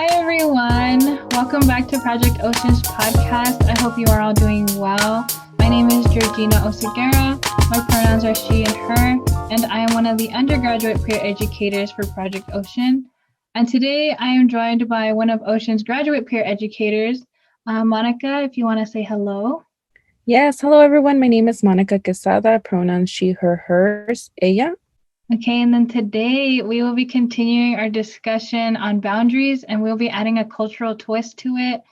Hi, everyone. Welcome back to Project Ocean's podcast. I hope you are all doing well. My name is Georgina Oseguera. My pronouns are she and her, and I am one of the undergraduate peer educators for Project Ocean. And today I am joined by one of Ocean's graduate peer educators, Monica, if you want to say hello. Yes, hello everyone. My name is Monica Quesada, pronouns she, her, hers, ella. Okay, and then today we will be continuing our discussion on boundaries and we'll be adding a cultural twist to it.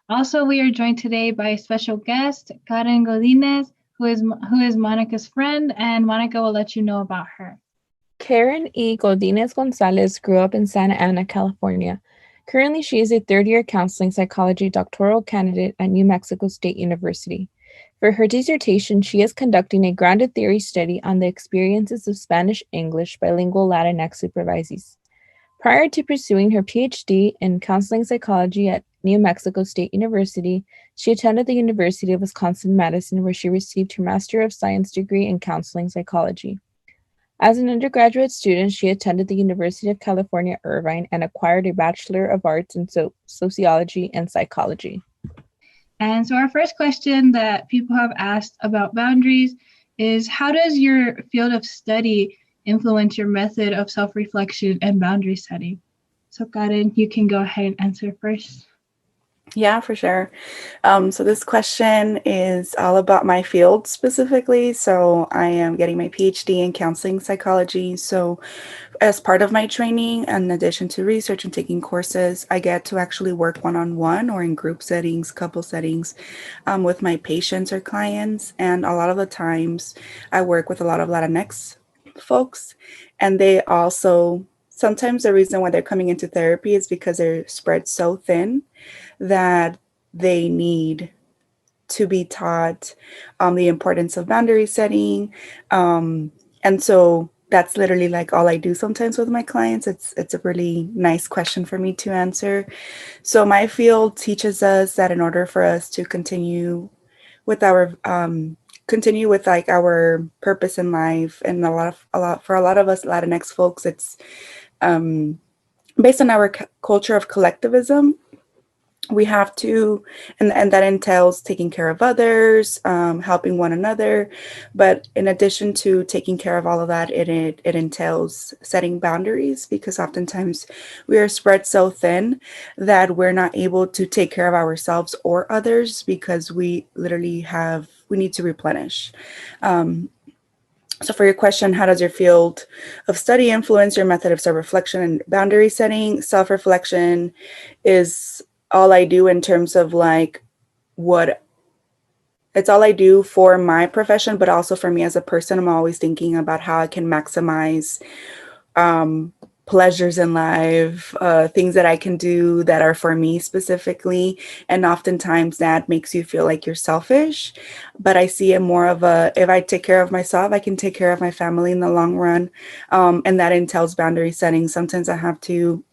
Also, we are joined today by a special guest, Karen Godinez, who is Monica's friend, and Monica will let you know about her. Karen E. Godinez Gonzalez grew up in Santa Ana, California. Currently, she is a third-year counseling psychology doctoral candidate at New Mexico State University. For her dissertation, she is conducting a grounded theory study on the experiences of Spanish-English bilingual Latinx supervisees. Prior to pursuing her PhD in counseling psychology at New Mexico State University, she attended the University of Wisconsin-Madison, where she received her Master of Science degree in counseling psychology. As an undergraduate student, she attended the University of California, Irvine, and acquired a Bachelor of Arts in Sociology and Psychology. And so, our first question that people have asked about boundaries is, how does your field of study influence your method of self-reflection and boundary setting? So, Karen, you can go ahead and answer first. Yeah, for sure. So this question is all about my field specifically. So I am getting my PhD in counseling psychology. So as part of my training, in addition to research and taking courses, I get to actually work one-on-one or in group settings, couple settings, with my patients or clients. And a lot of the times I work with a lot of Latinx folks, and they also sometimes the reason why they're coming into therapy is because they're spread so thin that they need to be taught the importance of boundary setting. And so that's literally like all I do sometimes with my clients. It's a really nice question for me to answer. So my field teaches us that in order for us to with our continue with like our purpose in life, and for a lot of us Latinx folks, it's based on our culture of collectivism. We have to, and that entails taking care of others, helping one another. But in addition to taking care of all of that, it entails setting boundaries, because oftentimes we are spread so thin that we're not able to take care of ourselves or others, because we need to replenish. So for your question, how does your field of study influence your method of self-reflection and boundary setting? Self-reflection is all I do in terms of like it's all I do for my profession, but also for me as a person. I'm always thinking about how I can maximize pleasures in life, things that I can do that are for me specifically. And oftentimes that makes you feel like you're selfish. But I see it more of if I take care of myself, I can take care of my family in the long run. And that entails boundary setting. Sometimes I have to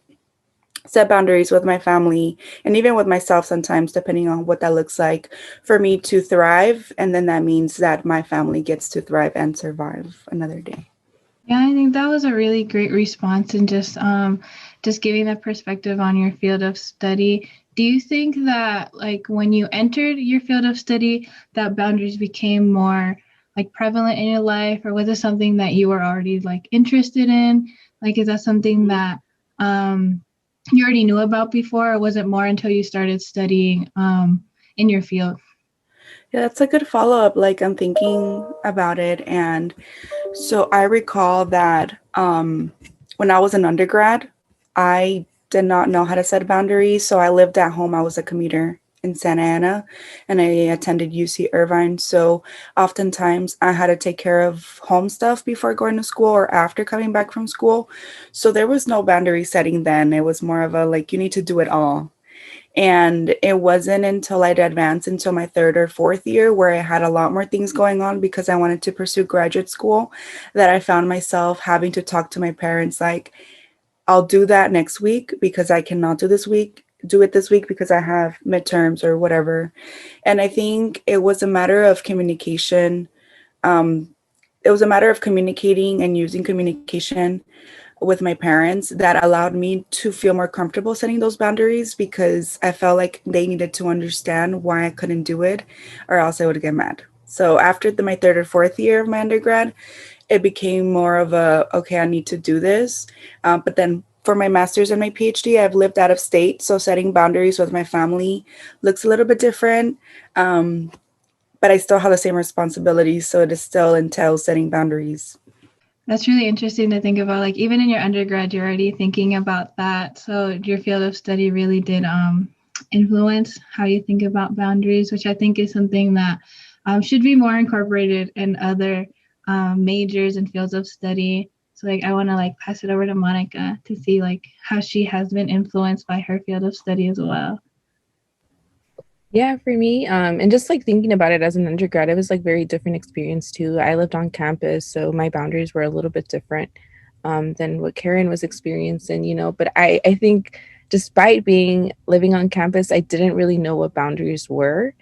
set boundaries with my family and even with myself sometimes, depending on what that looks like, for me to thrive. And then that means that my family gets to thrive and survive another day. Yeah, I think that was a really great response, and just giving that perspective on your field of study. Do you think that like when you entered your field of study, that boundaries became more like prevalent in your life, or was it something that you were already like interested in? Like, is that something that you already knew about before, or was it more until you started studying in your field? Yeah, that's a good follow-up. Like, I'm thinking about it, and so I recall that when I was an undergrad, I did not know how to set boundaries. So I lived at home. I was a commuter in Santa Ana, and I attended UC Irvine. So oftentimes I had to take care of home stuff before going to school or after coming back from school. So there was no boundary setting then. It was more of a like, you need to do it all. And it wasn't until I'd advanced into my third or fourth year, where I had a lot more things going on because I wanted to pursue graduate school, that I found myself having to talk to my parents like, I'll do that next week because I cannot do it this week because I have midterms or whatever. And I think it was a matter of communication. It was a matter of communicating and using communication with my parents that allowed me to feel more comfortable setting those boundaries, because I felt like they needed to understand why I couldn't do it, or else I would get mad. So after my third or fourth year of my undergrad, it became more of a, okay, I need to do this. But then for my master's and my PhD, I've lived out of state. So setting boundaries with my family looks a little bit different. But I still have the same responsibilities. So it still entails setting boundaries. That's really interesting to think about. Like even in your undergrad, you're already thinking about that. So your field of study really did influence how you think about boundaries, which I think is something that should be more incorporated in other majors and fields of study. So like I want to like pass it over to Monica to see like how she has been influenced by her field of study as well. Yeah, for me, and just like thinking about it as an undergrad, it was like very different experience too. I lived on campus, so my boundaries were a little bit different than what Karen was experiencing, But I think despite being living on campus, I didn't really know what boundaries were.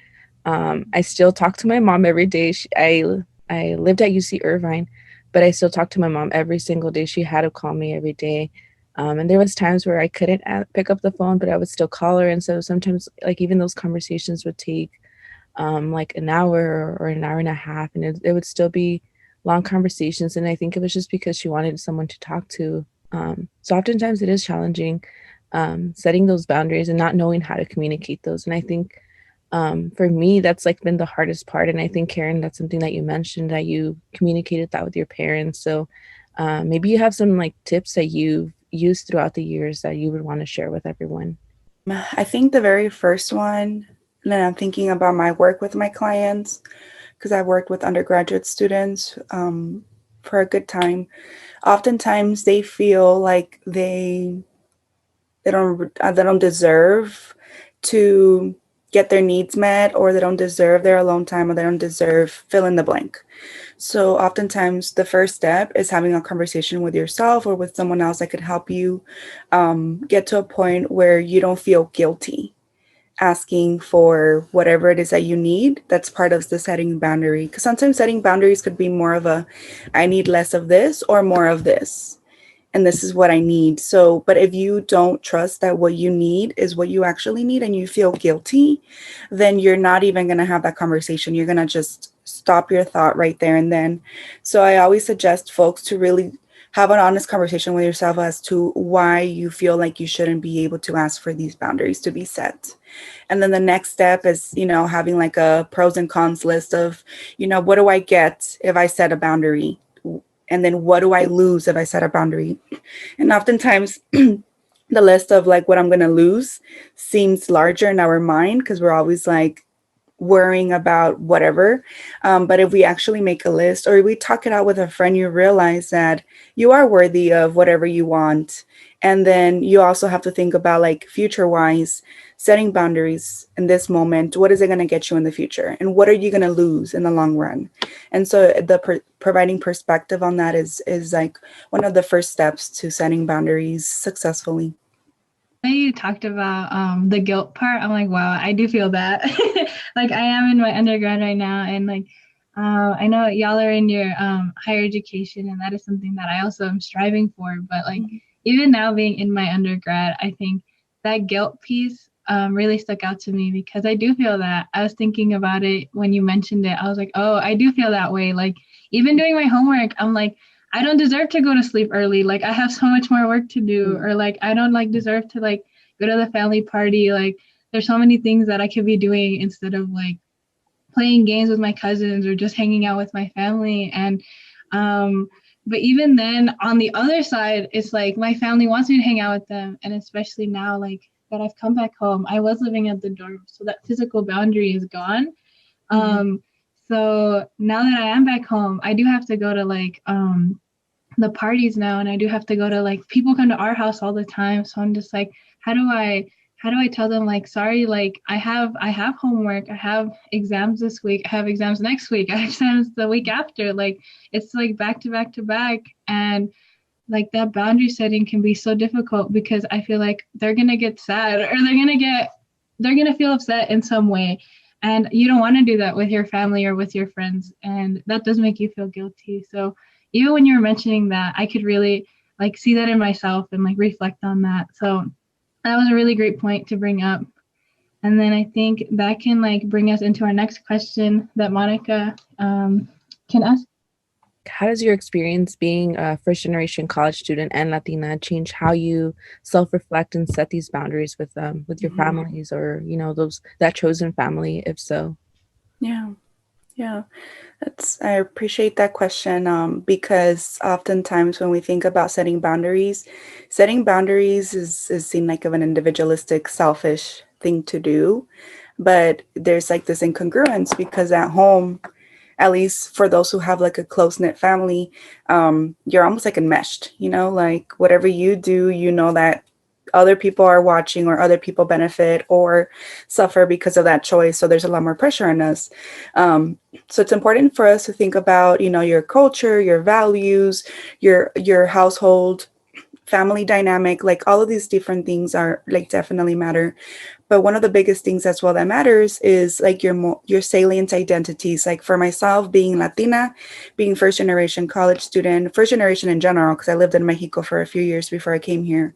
I still talk to my mom every day. I lived at UC Irvine, but I still talk to my mom every single day. She had to call me every day. And there was times where I couldn't pick up the phone, but I would still call her. And so sometimes, like even those conversations would take like an hour or an hour and a half, and it would still be long conversations. And I think it was just because she wanted someone to talk to. So oftentimes it is challenging setting those boundaries and not knowing how to communicate those. And I think for me, that's like been the hardest part. And I think, Karen, that's something that you mentioned, that you communicated that with your parents. So maybe you have some like tips that you've used throughout the years that you would want to share with everyone. I think the very first one, and then I'm thinking about my work with my clients, because I've worked with undergraduate students for a good time. Oftentimes they feel like they don't deserve to get their needs met, or they don't deserve their alone time, or they don't deserve fill in the blank. So oftentimes the first step is having a conversation with yourself or with someone else that could help you get to a point where you don't feel guilty asking for whatever it is that you need. That's part of the setting boundary, because sometimes setting boundaries could be more of a, I need less of this or more of this, and this is what I need. So, but if you don't trust that what you need is what you actually need and you feel guilty, then you're not even going to have that conversation. You're going to just stop your thought right there and then. So I always suggest folks to really have an honest conversation with yourself as to why you feel like you shouldn't be able to ask for these boundaries to be set. And then the next step is, having like a pros and cons list of, what do I get if I set a boundary? And then what do I lose if I set a boundary? And oftentimes the list of like what I'm going to lose seems larger in our mind, because we're always like worrying about whatever. But if we actually make a list, or we talk it out with a friend, you realize that you are worthy of whatever you want. And then you also have to think about like future wise, setting boundaries in this moment. What is it going to get you in the future? And what are you going to lose in the long run? And so providing perspective on that is like one of the first steps to setting boundaries successfully. You talked about the guilt part. I'm like, wow, I do feel that. Like I am in my undergrad right now, and like I know y'all are in your higher education, and that is something that I also am striving for. But like even now being in my undergrad, I think that guilt piece really stuck out to me, because I do feel that. I was thinking about it when you mentioned it. I was like, oh, I do feel that way. Like even doing my homework, I'm like, I don't deserve to go to sleep early. Like I have so much more work to do, or like I don't like deserve to like go to the family party. Like there's so many things that I could be doing instead of like playing games with my cousins or just hanging out with my family. And but even then on the other side, it's like my family wants me to hang out with them. And especially now, like that I've come back home, I was living at the dorm, so that physical boundary is gone. So now that I am back home, I do have to go to like the parties now, and I do have to go to like people come to our house all the time. So I'm just like, how do I tell them like, sorry, like I have homework, I have exams this week, I have exams next week, I have exams the week after. Like it's like back to back to back. And like that boundary setting can be so difficult, because I feel like they're gonna get sad, or they're gonna feel upset in some way. And you don't want to do that with your family or with your friends. And that does make you feel guilty. So even when you were mentioning that, I could really like see that in myself and like reflect on that. So that was a really great point to bring up. And then I think that can like bring us into our next question that Monica can ask. How does your experience being a first generation college student and Latina change how you self-reflect and set these boundaries with your families, or those that chosen family, if so? Yeah, I appreciate that question, because oftentimes when we think about setting boundaries is seen like of an individualistic, selfish thing to do. But there's like this incongruence because at home, at least for those who have like a close knit family, you're almost like enmeshed, like whatever you do, that other people are watching or other people benefit or suffer because of that choice. So there's a lot more pressure on us. So it's important for us to think about, your culture, your values, your household, family dynamic, like all of these different things are like definitely matter. But one of the biggest things as well that matters is like your salient identities. Like for myself, being Latina, being first generation college student, first generation in general, because I lived in Mexico for a few years before I came here.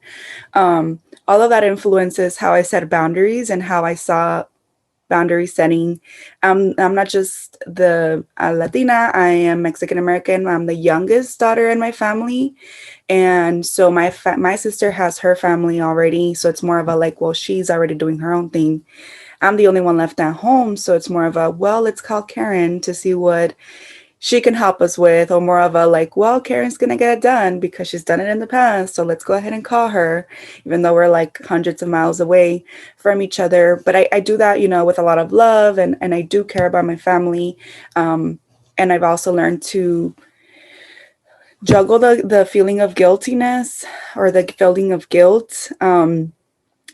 All of that influences how I set boundaries and how I saw boundary setting. I'm not just the Latina, I am Mexican American. I'm the youngest daughter in my family. And so my sister has her family already. So it's more of a like, well, she's already doing her own thing. I'm the only one left at home. So it's more of a, well, let's call Karen to see what she can help us with, or more of a like, well, Karen's going to get it done because she's done it in the past. So let's go ahead and call her, even though we're like hundreds of miles away from each other. But I do that, with a lot of love, and I do care about my family. And I've also learned to juggle the feeling of guiltiness or the feeling of guilt.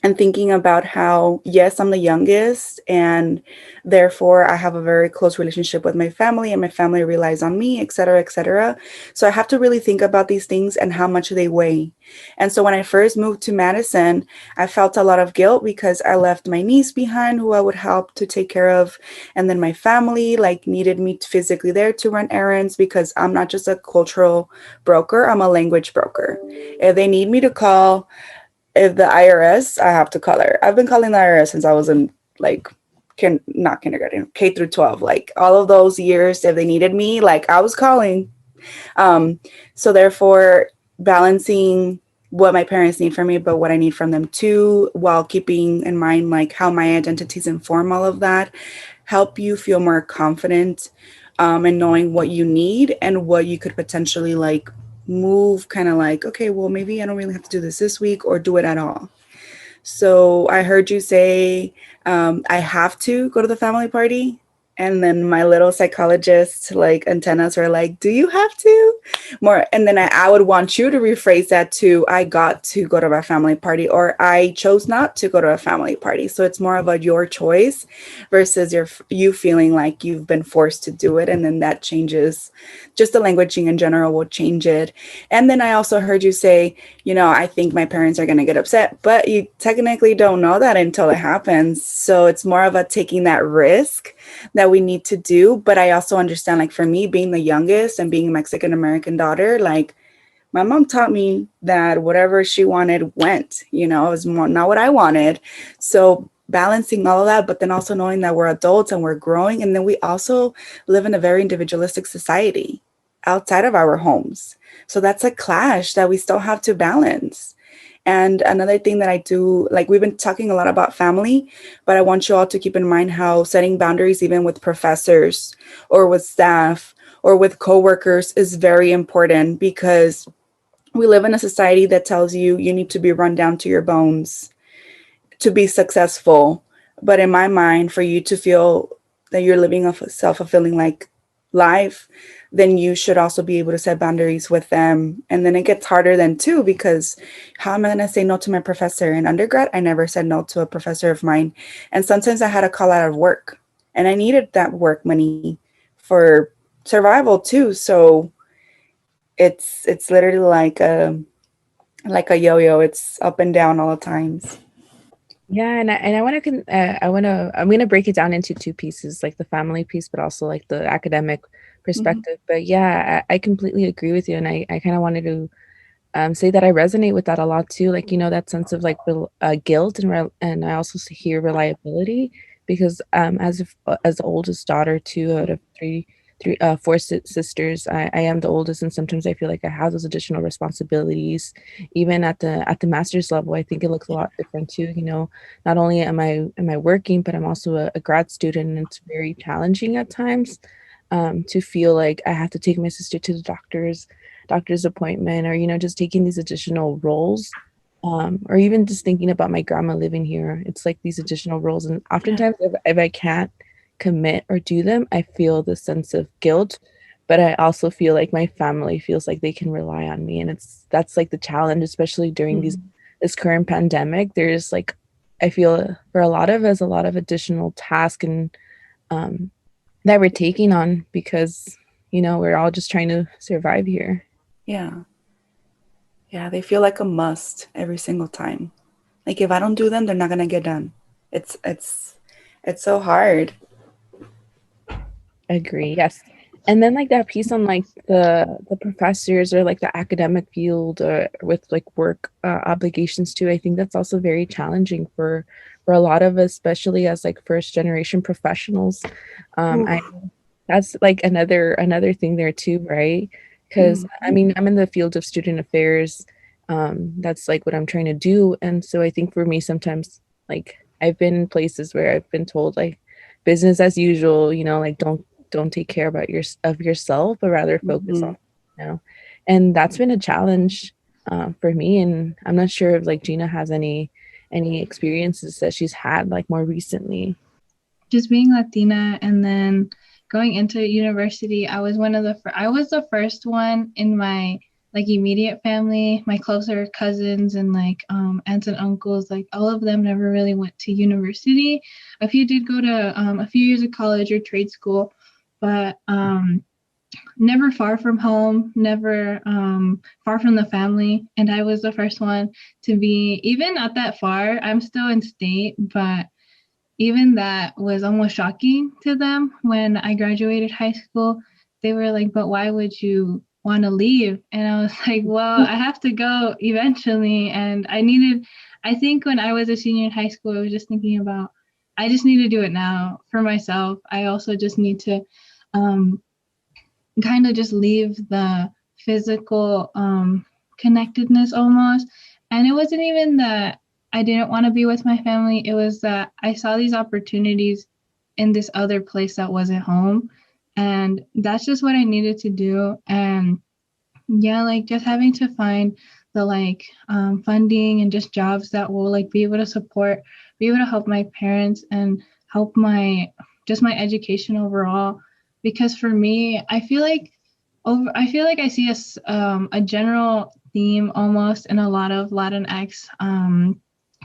And thinking about how, yes, I'm the youngest, and therefore I have a very close relationship with my family, and my family relies on me, et cetera, et cetera. So I have to really think about these things and how much they weigh. And so when I first moved to Madison, I felt a lot of guilt because I left my niece behind, who I would help to take care of. And then my family like needed me physically there to run errands, because I'm not just a cultural broker, I'm a language broker. If they need me to call, if the IRS, I have to call her. I've been calling the IRS since I was in like not kindergarten, K through 12, like all of those years. If they needed me, like I was calling. So therefore, balancing what my parents need from me, but what I need from them too, while keeping in mind like how my identities inform all of that, help you feel more confident, and knowing what you need and what you could potentially like move, kind of like, okay, well, maybe I don't really have to do this week, or do it at all. So I heard you say, I have to go to the family party. And then my little psychologist like antennas were like, do you have to? More. And then I would want you to rephrase that to, I got to go to a family party, or I chose not to go to a family party. So it's more of a your choice versus you feeling like you've been forced to do it. And then that changes, just the languaging in general will change it. And then I also heard you say, I think my parents are going to get upset, but you technically don't know that until it happens. So it's more of a taking that risk that we need to do. But I also understand, like for me, being the youngest and being a Mexican American daughter, like my mom taught me that whatever she wanted went, it was not what I wanted. So balancing all of that, but then also knowing that we're adults and we're growing. And then we also live in a very individualistic society outside of our homes. So that's a clash that we still have to balance. And another thing that I do, like we've been talking a lot about family, but I want you all to keep in mind how setting boundaries, even with professors or with staff or with coworkers, is very important, because we live in a society that tells you you need to be run down to your bones to be successful. But in my mind, for you to feel that you're living a self-fulfilling like life, then you should also be able to set boundaries with them. And then it gets harder then too, because how am I going to say no to my professor? In undergrad, I never said no to a professor of mine. And sometimes I had to call out of work, and I needed that work money for survival too. So it's literally like a yo-yo. It's up and down all the times. Yeah, and I'm gonna break it down into two pieces, like the family piece, but also like the academic perspective. But yeah, I completely agree with you, and I kind of wanted to say that I resonate with that a lot too. Like, that sense of like guilt and I also hear reliability because as the oldest daughter, two out of four sisters, I am the oldest, and sometimes I feel like I have those additional responsibilities. Even at the master's level, I think it looks a lot different too. Not only am I working, but I'm also a grad student, and it's very challenging at times to feel like I have to take my sister to the doctor's appointment, or just taking these additional roles, or even just thinking about my grandma living here. It's like these additional roles, and oftentimes if I can't commit or do them, I feel this sense of guilt, but I also feel like my family feels like they can rely on me, and that's like the challenge, especially during this current pandemic. There's like, I feel for a lot of us, a lot of additional tasks and that we're taking on because we're all just trying to survive here. Yeah. Yeah, they feel like a must every single time. Like if I don't do them, they're not gonna get done. It's so hard. Agree. Yes. And then like that piece on like the professors or like the academic field or with like work obligations too. I think that's also very challenging for a lot of us, especially as like first generation professionals. I That's like another thing there too, right? Because I mean, I'm in the field of student affairs. That's like what I'm trying to do. And so I think for me, sometimes like I've been in places where I've been told like business as usual, like don't take care about yourself, but rather focus on, you know, and that's been a challenge for me. And I'm not sure if like Gina has any experiences that she's had like more recently. Just being Latina and then going into university, I was I was the first one in my like immediate family, my closer cousins and like aunts and uncles, like all of them never really went to university. A few did go to a few years of college or trade school, but never far from home, never far from the family. And I was the first one to be, even not that far. I'm still in state, but even that was almost shocking to them when I graduated high school. They were like, but why would you want to leave? And I was like, well, I have to go eventually. And I think when I was a senior in high school, I was just thinking about, I just need to do it now for myself. I also just need to um, kind of just leave the physical connectedness almost. And it wasn't even that I didn't want to be with my family. It was that I saw these opportunities in this other place that wasn't home. And that's just what I needed to do. And yeah, like just having to find the like funding and just jobs that will like be able to support, be able to help my parents and help my education overall. Because for me, I feel like I see a general theme almost in a lot of Latinx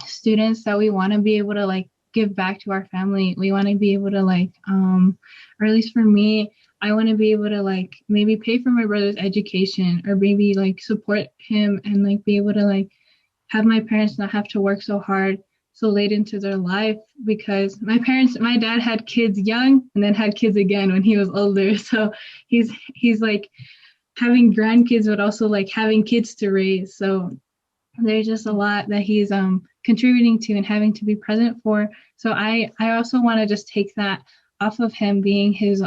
students that we want to be able to like give back to our family. We want to be able to like, or at least for me, I want to be able to like maybe pay for my brother's education or maybe like support him and like be able to like have my parents not have to work so hard so late into their life because my dad had kids young and then had kids again when he was older. So he's like having grandkids, but also like having kids to raise. So there's just a lot that he's contributing to and having to be present for. So I also want to just take that off of him being his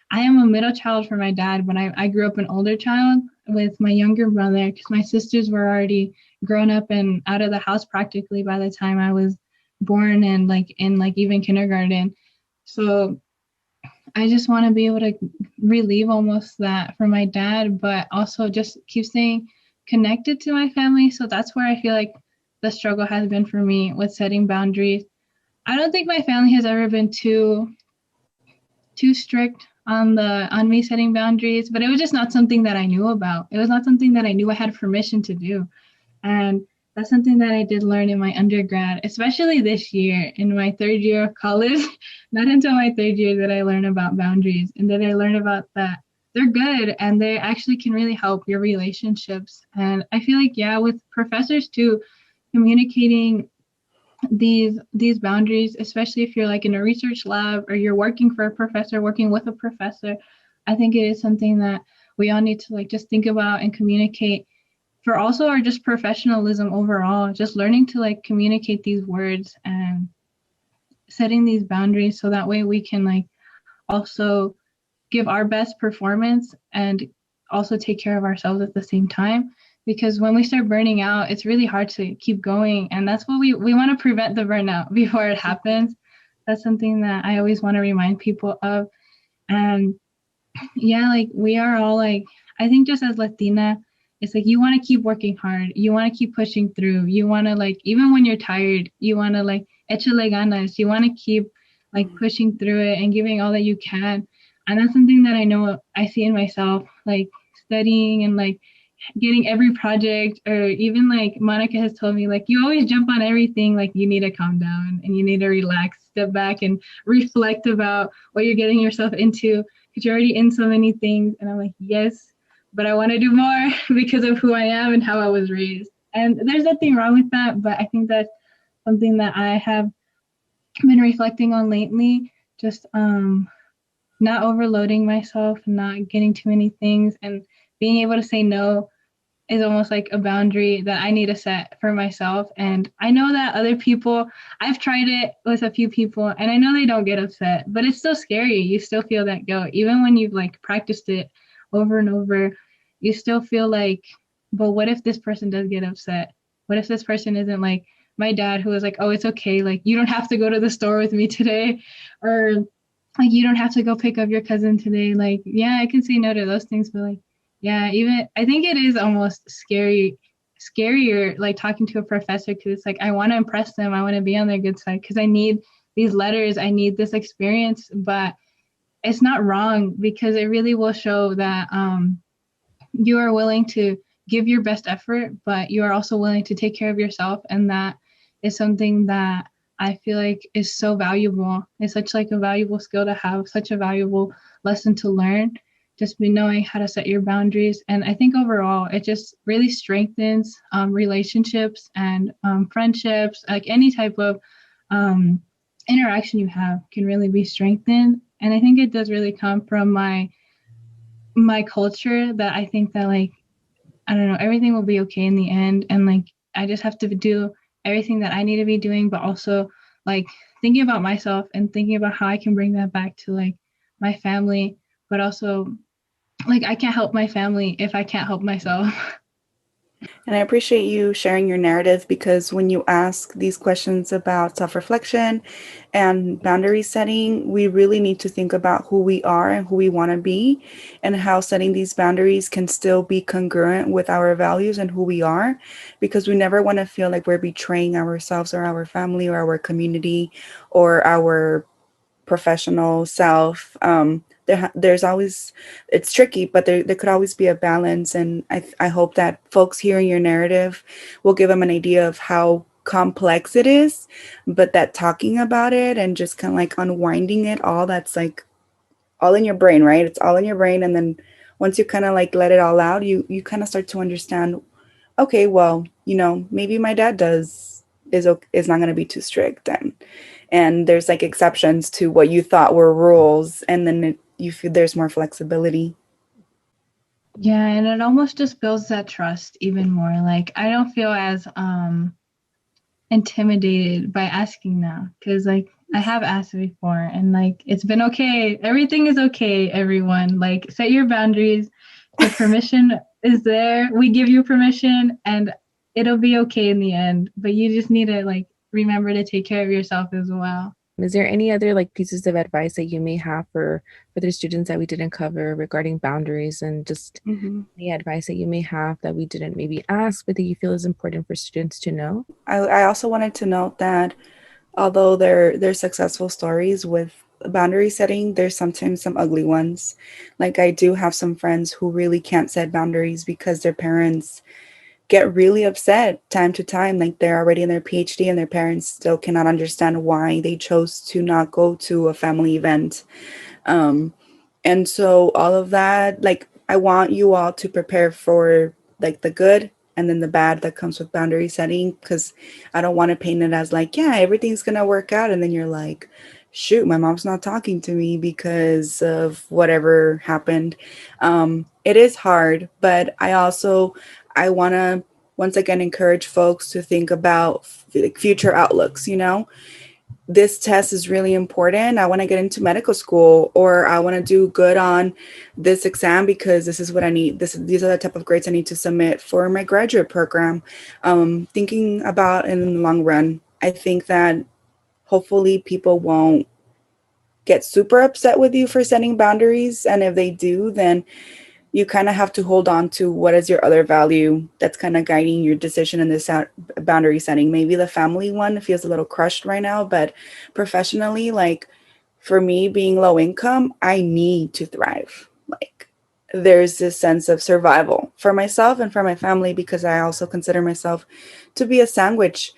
I am a middle child for my dad, but I grew up an older child with my younger brother because my sisters were already grown up and out of the house practically by the time I was born and like in like even kindergarten. So I just want to be able to relieve almost that for my dad, but also just keep staying connected to my family. So that's where I feel like the struggle has been for me with setting boundaries. I don't think my family has ever been too strict on me setting boundaries, but it was just not something that I knew about. It was not something that I knew I had permission to do. And that's something that I did learn in my undergrad, especially this year in my third year of college. Not until my third year that I learned about boundaries and that I learned about that they're good and they actually can really help your relationships. And I feel like, yeah, with professors too, communicating these boundaries, especially if you're like in a research lab or you're working for a professor, working with a professor, I think it is something that we all need to like just think about and communicate for also our just professionalism overall, just learning to like communicate these words and setting these boundaries so that way we can like also give our best performance and also take care of ourselves at the same time. Because when we start burning out, it's really hard to keep going. And that's what we want to prevent the burnout before it happens. That's something that I always want to remind people of. And yeah, like we are all like, I think just as Latina, it's like you want to keep working hard. You want to keep pushing through. You want to like, even when you're tired, you want to like, échale ganas. You want to keep like pushing through it and giving all that you can. And that's something that I know I see in myself, like studying and like getting every project, or even like Monica has told me, like you always jump on everything, like you need to calm down and you need to relax, step back and reflect about what you're getting yourself into because you're already in so many things. And I'm like, yes, but I want to do more because of who I am and how I was raised. And there's nothing wrong with that, but I think that's something that I have been reflecting on lately, just not overloading myself, not getting too many things, and being able to say no is almost like a boundary that I need to set for myself. And I know that other people, I've tried it with a few people and I know they don't get upset, but it's still scary. You still feel that guilt. Even when you've like practiced it over and over, you still feel like, but what if this person does get upset? What if this person isn't like my dad, who was like, oh, it's okay. Like, you don't have to go to the store with me today. Or like, you don't have to go pick up your cousin today. Like, yeah, I can say no to those things, but like, yeah, even I think it is almost scarier like talking to a professor, because it's like I want to impress them, I want to be on their good side because I need these letters, I need this experience, but it's not wrong because it really will show that you are willing to give your best effort, but you are also willing to take care of yourself, and that is something that I feel like is so valuable. It's such like a valuable skill to have, such a valuable lesson to learn, just be knowing how to set your boundaries. And I think overall it just really strengthens relationships and friendships, like any type of interaction you have can really be strengthened. And I think it does really come from my culture, that I think that like, I don't know, everything will be okay in the end. And like, I just have to do everything that I need to be doing, but also like thinking about myself and thinking about how I can bring that back to like my family, but also like I can't help my family if I can't help myself. And I appreciate you sharing your narrative, because when you ask these questions about self reflection and boundary setting, we really need to think about who we are and who we want to be, and how setting these boundaries can still be congruent with our values and who we are, because we never want to feel like we're betraying ourselves or our family or our community or our professional self. There's always, it's tricky, but there could always be a balance. And I hope that folks hearing your narrative will give them an idea of how complex it is, but that talking about it and just kind of like unwinding it all, that's like all in your brain, right? It's all in your brain. And then once you kind of like let it all out, you kind of start to understand, okay, well, maybe my dad is not going to be too strict, and there's like exceptions to what you thought were rules, and then you feel there's more flexibility. Yeah, and it almost just builds that trust even more. Like I don't feel as intimidated by asking now, because like I have asked before and like it's been okay. Everything is okay, everyone. Like set your boundaries. The permission is there. We give you permission and it'll be okay in the end. But you just need to like remember to take care of yourself as well. Is there any other like pieces of advice that you may have for the students that we didn't cover regarding boundaries, and just any advice that you may have that we didn't maybe ask but that you feel is important for students to know? I also wanted to note that although there's successful stories with boundary setting, there's sometimes some ugly ones. Like I do have some friends who really can't set boundaries because their parents get really upset time to time. Like they're already in their PhD and their parents still cannot understand why they chose to not go to a family event. And so all of that, like I want you all to prepare for like the good and then the bad that comes with boundary setting, because I don't want to paint it as like, yeah, everything's gonna work out, and then you're like, shoot, my mom's not talking to me because of whatever happened. It is hard, but I want to once again encourage folks to think about future outlooks. This test is really important. I want to get into medical school, or I want to do good on this exam because this is what I need. These are the type of grades I need to submit for my graduate program. Thinking about in the long run, I think that hopefully people won't get super upset with you for setting boundaries. And if they do, then you kind of have to hold on to what is your other value that's kind of guiding your decision in this boundary setting. Maybe the family one feels a little crushed right now, but professionally, like for me being low income, I need to thrive. Like there's this sense of survival for myself and for my family, because I also consider myself to be a sandwich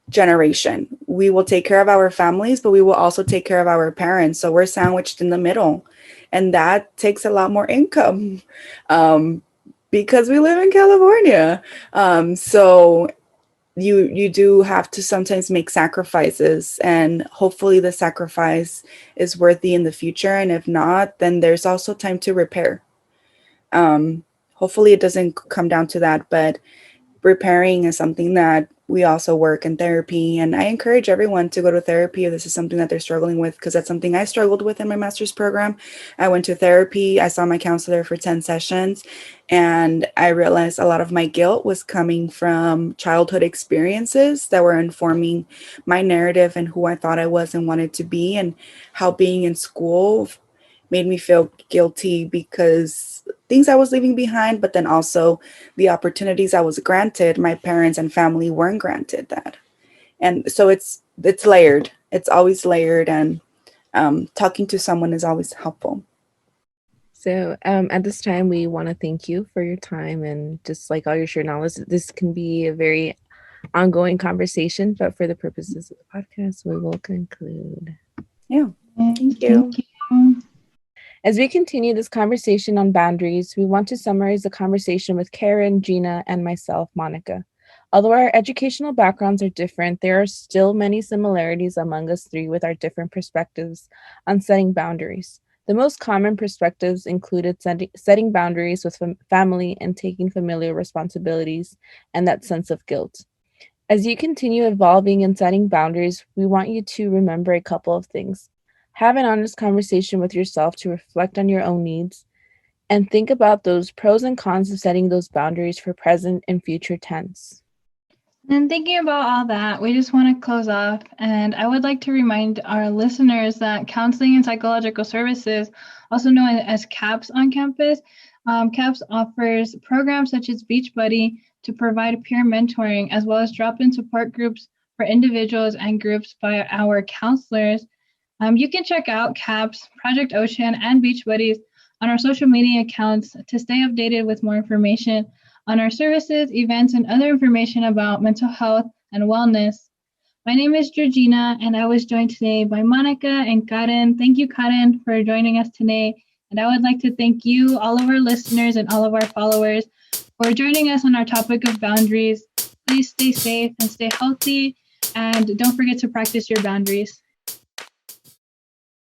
generation. We will take care of our families, but we will also take care of our parents. So we're sandwiched in the middle. And that takes a lot more income because we live in California. So you do have to sometimes make sacrifices, and hopefully the sacrifice is worthy in the future. And if not, then there's also time to repair. Hopefully it doesn't come down to that, but repairing is something that we also work in therapy. And I encourage everyone to go to therapy if this is something that they're struggling with, because that's something I struggled with in my master's program. I went to therapy. I saw my counselor for 10 sessions, and I realized a lot of my guilt was coming from childhood experiences that were informing my narrative and who I thought I was and wanted to be, and how being in school made me feel guilty because things I was leaving behind, but then also the opportunities I was granted, my parents and family weren't granted that. And so it's layered. It's always layered, and talking to someone is always helpful. So at this time, we want to thank you for your time and just like all your shared knowledge. This can be a very ongoing conversation, but for the purposes of the podcast, we will conclude. Yeah, thank you. Thank you. As we continue this conversation on boundaries, we want to summarize the conversation with Karen, Gina, and myself, Monica. Although our educational backgrounds are different, there are still many similarities among us three with our different perspectives on setting boundaries. The most common perspectives included setting boundaries with family and taking familial responsibilities and that sense of guilt. As you continue evolving and setting boundaries, we want you to remember a couple of things. Have an honest conversation with yourself to reflect on your own needs, and think about those pros and cons of setting those boundaries for present and future tense. And thinking about all that, we just want to close off. And I would like to remind our listeners that Counseling and Psychological Services, also known as CAPS on campus, CAPS offers programs such as Beachbuddy to provide peer mentoring, as well as drop-in support groups for individuals and groups by our counselors. You can check out CAPS, Project Ocean, and Beachbuddies on our social media accounts to stay updated with more information on our services, events, and other information about mental health and wellness. My name is Georgina, and I was joined today by Monica and Karen. Thank you, Karen, for joining us today. And I would like to thank you, all of our listeners and all of our followers, for joining us on our topic of boundaries. Please stay safe and stay healthy, and don't forget to practice your boundaries.